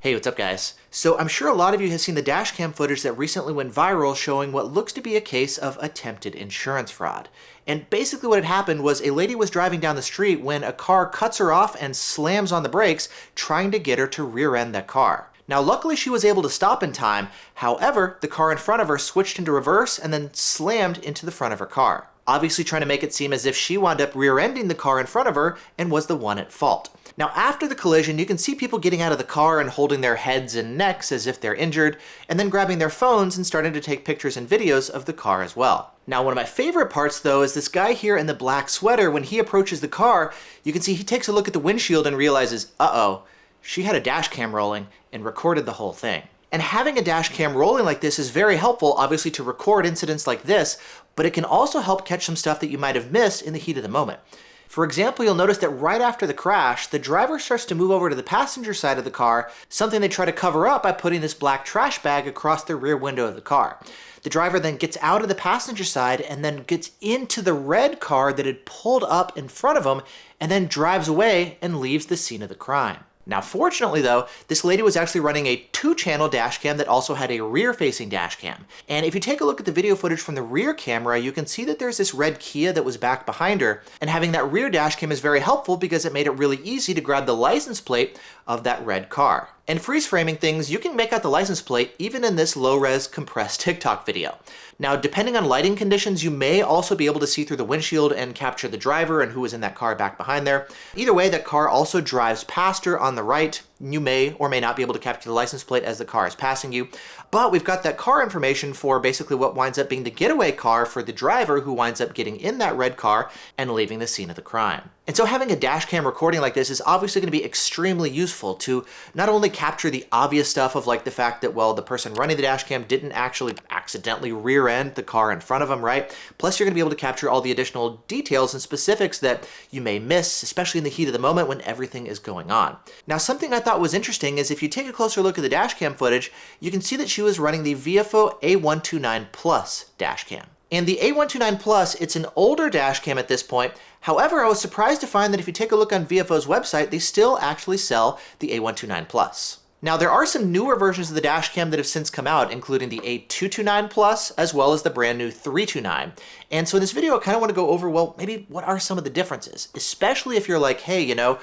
Hey, what's up guys? So I'm sure a lot of you have seen the dashcam footage that recently went viral showing what looks to be a case of attempted insurance fraud. And basically what had happened was a lady was driving down the street when a car cuts her off and slams on the brakes, trying to get her to rear-end that car. Now luckily she was able to stop in time, however, the car in front of her switched into reverse and then slammed into the front of her car, obviously trying to make it seem as if she wound up rear-ending the car in front of her and was the one at fault. Now after the collision, you can see people getting out of the car and holding their heads and necks as if they're injured, and then grabbing their phones and starting to take pictures and videos of the car as well. Now one of my favorite parts though is this guy here in the black sweater. When he approaches the car, you can see he takes a look at the windshield and realizes, uh-oh, she had a dash cam rolling and recorded the whole thing. And having a dash cam rolling like this is very helpful, obviously, to record incidents like this, but it can also help catch some stuff that you might have missed in the heat of the moment. For example, you'll notice that right after the crash, the driver starts to move over to the passenger side of the car, something they try to cover up by putting this black trash bag across the rear window of the car. The driver then gets out of the passenger side and then gets into the red car that had pulled up in front of him and then drives away and leaves the scene of the crime. Now fortunately though, this lady was actually running a 2-channel dash cam that also had a rear-facing dash cam. And if you take a look at the video footage from the rear camera, you can see that there's this red Kia that was back behind her, and having that rear dash cam is very helpful because it made it really easy to grab the license plate of that red car. And freeze framing things, you can make out the license plate even in this low-res compressed TikTok video. Now, depending on lighting conditions, you may also be able to see through the windshield and capture the driver and who was in that car back behind there. Either way, that car also drives past her on the right. You may or may not be able to capture the license plate as the car is passing you. But we've got that car information for basically what winds up being the getaway car for the driver who winds up getting in that red car and leaving the scene of the crime. And so having a dash cam recording like this is obviously going to be extremely useful to not only capture the obvious stuff of like the fact that, well, the person running the dash cam didn't actually accidentally rear end the car in front of them, right? Plus you're going to be able to capture all the additional details and specifics that you may miss, especially in the heat of the moment when everything is going on. Now something I thought was interesting is if you take a closer look at the dash cam footage, you can see that she was running the Viofo A129 Plus Dashcam. And the A129 Plus, it's an older dash cam at this point. However, I was surprised to find that if you take a look on Viofo's website, they still actually sell the A129 Plus. Now, there are some newer versions of the dash cam that have since come out, including the A229 Plus, as well as the brand new 329. And so in this video, I kind of want to go over, well, maybe what are some of the differences, especially if you're like, hey, you know,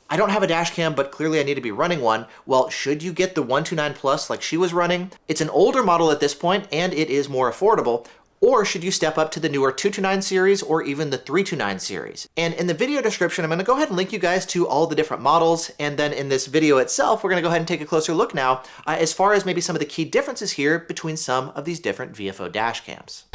I don't have a dash cam, but clearly I need to be running one. Well, should you get the 129 Plus like she was running? It's an older model at this point, and it is more affordable. Or should you step up to the newer 229 series or even the 329 series? And in the video description, I'm going to go ahead and link you guys to all the different models. And then in this video itself, we're going to go ahead and take a closer look now as far as maybe some of the key differences here between some of these different Viofo dash cams.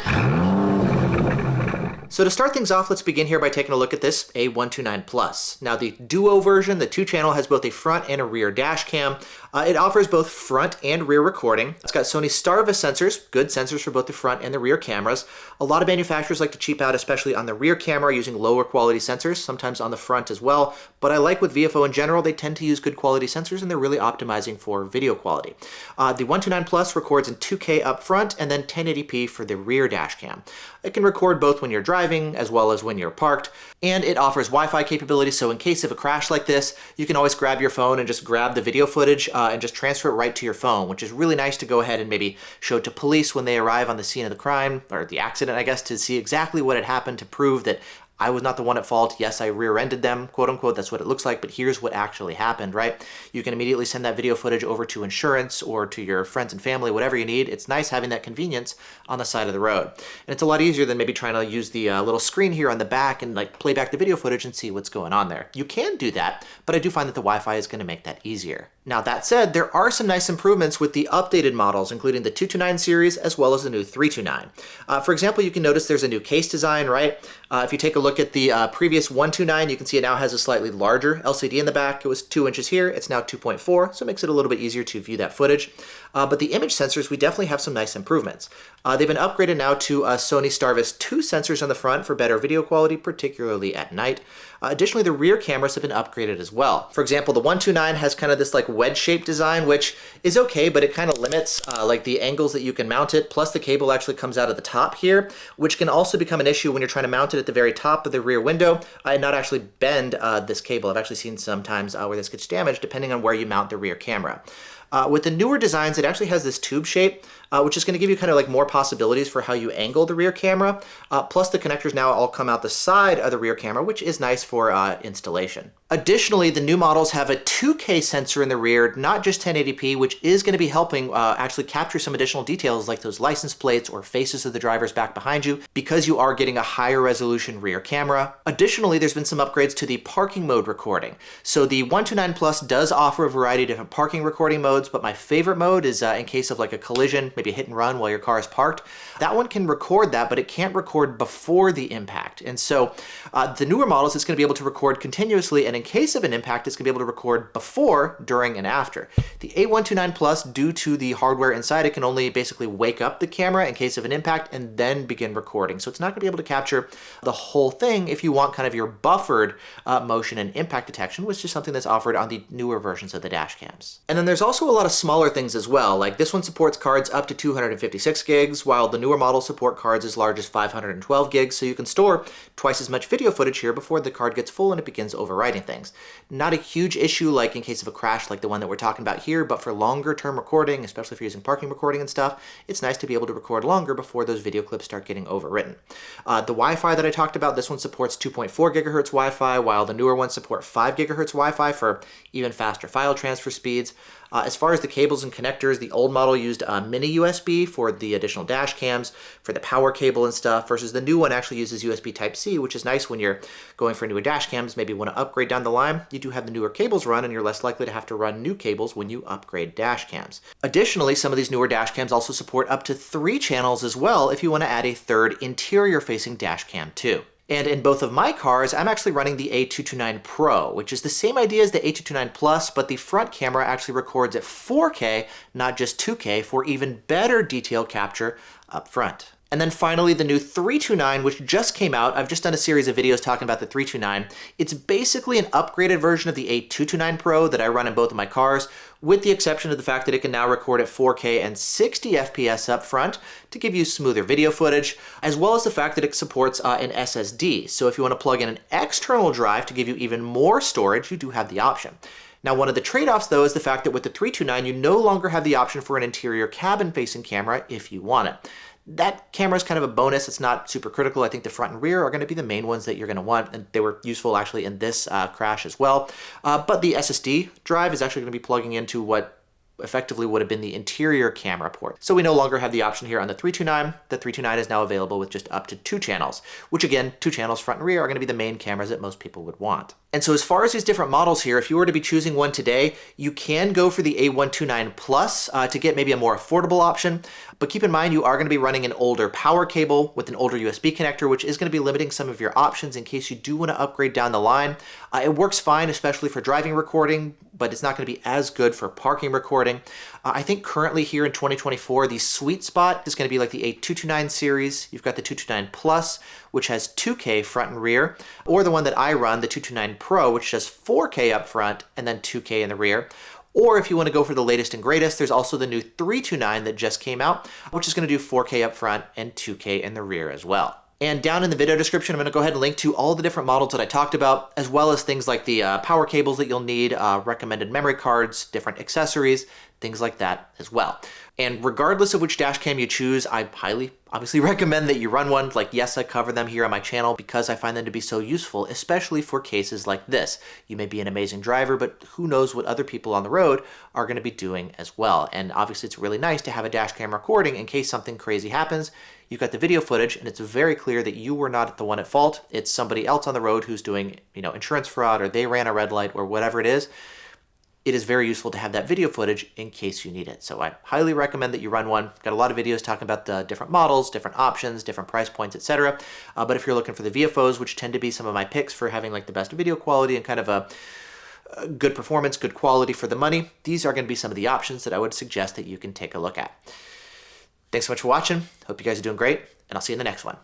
So to start things off, let's begin here by taking a look at this A129 Plus. Now the Duo version, the 2-channel, has both a front and a rear dash cam. It offers both front and rear recording. It's got Sony Starvis sensors, good sensors for both the front and the rear cameras. A lot of manufacturers like to cheap out, especially on the rear camera, using lower quality sensors, sometimes on the front as well. But I like with Viofo in general, they tend to use good quality sensors and they're really optimizing for video quality. The 129 Plus records in 2K up front and then 1080p for the rear dash cam. It can record both when you're driving as well as when you're parked, and it offers Wi-Fi capability, so in case of a crash like this, you can always grab your phone and just grab the video footage and just transfer it right to your phone, which is really nice to go ahead and maybe show to police when they arrive on the scene of the crime, or the accident, I guess, to see exactly what had happened to prove that I was not the one at fault. Yes, I rear-ended them, quote unquote. That's what it looks like, but here's what actually happened, right? You can immediately send that video footage over to insurance or to your friends and family, whatever you need. It's nice having that convenience on the side of the road. And it's a lot easier than maybe trying to use the little screen here on the back and like play back the video footage and see what's going on there. You can do that, but I do find that the Wi-Fi is going to make that easier. Now that said, there are some nice improvements with the updated models, including the 229 series as well as the new 329. For example, you can notice there's a new case design, right? If you take a look at the previous 129, you can see it now has a slightly larger LCD in the back. It was 2 inches here, it's now 2.4, so it makes it a little bit easier to view that footage. But the image sensors, we definitely have some nice improvements. They've been upgraded now to Sony Starvis 2 sensors on the front for better video quality, particularly at night. Additionally, the rear cameras have been upgraded as well. For example, the 129 has kind of this like wedge-shaped design, which is okay, but it kind of limits like the angles that you can mount it. Plus, the cable actually comes out of the top here, which can also become an issue when you're trying to mount it at the very top of the rear window and not actually bend this cable. I've actually seen sometimes where this gets damaged depending on where you mount the rear camera. With the newer designs, it actually has this tube shape, which is going to give you kind of like more possibilities for how you angle the rear camera. Plus the connectors now all come out the side of the rear camera, which is nice for installation. Additionally, the new models have a 2K sensor in the rear, not just 1080p, which is going to be helping actually capture some additional details like those license plates or faces of the drivers back behind you, because you are getting a higher resolution rear camera. Additionally, there's been some upgrades to the parking mode recording. So the A129 Plus does offer a variety of different parking recording modes, but my favorite mode is in case of like a collision, maybe a hit and run while your car is parked. That one can record that, but it can't record before the impact. And so the newer models, it's going to be able to record continuously, and in case of an impact, it's going to be able to record before, during, and after. The A129 Plus, due to the hardware inside, it can only basically wake up the camera in case of an impact and then begin recording. So it's not going to be able to capture the whole thing if you want kind of your buffered motion and impact detection, which is something that's offered on the newer versions of the dash cams. And then there's also a lot of smaller things as well. Like this one supports cards up to 256 gigs, while the newer models support cards as large as 512 gigs, so you can store twice as much video footage here before the card gets full and it begins overwriting things. Not a huge issue like in case of a crash like the one that we're talking about here, but for longer term recording, especially if you're using parking recording and stuff, it's nice to be able to record longer before those video clips start getting overwritten. The Wi-Fi that I talked about, this one supports 2.4 gigahertz Wi-Fi, while the newer ones support 5 gigahertz Wi-Fi for even faster file transfer speeds. As far as the cables and connectors, the old model used a mini USB for the additional dash cams, for the power cable and stuff, versus the new one actually uses USB Type-C, which is nice when you're going for newer dash cams, maybe want to upgrade down the line. You do have the newer cables run, and you're less likely to have to run new cables when you upgrade dash cams. Additionally, some of these newer dash cams also support up to 3 channels as well if you want to add a third interior-facing dash cam too. And in both of my cars, I'm actually running the A229 Pro, which is the same idea as the A229 Plus, but the front camera actually records at 4K, not just 2K, for even better detail capture up front. And then finally, the new 329, which just came out. I've just done a series of videos talking about the 329. It's basically an upgraded version of the A229 Pro that I run in both of my cars, with the exception of the fact that it can now record at 4K and 60 FPS up front to give you smoother video footage, as well as the fact that it supports an SSD. So if you want to plug in an external drive to give you even more storage, you do have the option. Now, one of the trade-offs, though, is the fact that with the 329, you no longer have the option for an interior cabin-facing camera if you want it. That camera is kind of a bonus. It's not super critical. I think the front and rear are going to be the main ones that you're going to want, and they were useful actually in this crash as well. But the SSD drive is actually going to be plugging into what effectively would have been the interior camera port. So we no longer have the option here on the 329. The 329 is now available with just up to 2 channels, which again, 2 channels front and rear are going to be the main cameras that most people would want. And so as far as these different models here, if you were to be choosing one today, you can go for the A129 Plus to get maybe a more affordable option. But keep in mind, you are going to be running an older power cable with an older USB connector, which is going to be limiting some of your options in case you do want to upgrade down the line. It works fine, especially for driving recording, but it's not going to be as good for parking recording. I think currently here in 2024, the sweet spot is going to be like the A229 series. You've got the 229 Plus, which has 2K front and rear, or the one that I run, the 229 Pro, which has 4K up front and then 2K in the rear. Or if you want to go for the latest and greatest, there's also the new 329 that just came out, which is going to do 4K up front and 2K in the rear as well. And down in the video description, I'm going to go ahead and link to all the different models that I talked about, as well as things like the power cables that you'll need, recommended memory cards, different accessories, things like that as well. And regardless of which dash cam you choose, I highly obviously recommend that you run one. Like, yes, I cover them here on my channel because I find them to be so useful, especially for cases like this. You may be an amazing driver, but who knows what other people on the road are going to be doing as well. And obviously it's really nice to have a dash cam recording in case something crazy happens. You've got the video footage and it's very clear that you were not the one at fault. It's somebody else on the road who's doing, insurance fraud, or they ran a red light, or whatever it is. It is very useful to have that video footage in case you need it. So I highly recommend that you run one. Got a lot of videos talking about the different models, different options, different price points, etc. But if you're looking for the Viofos, which tend to be some of my picks for having like the best video quality and kind of a good performance, good quality for the money, these are going to be some of the options that I would suggest that you can take a look at. Thanks so much for watching. Hope you guys are doing great, and I'll see you in the next one.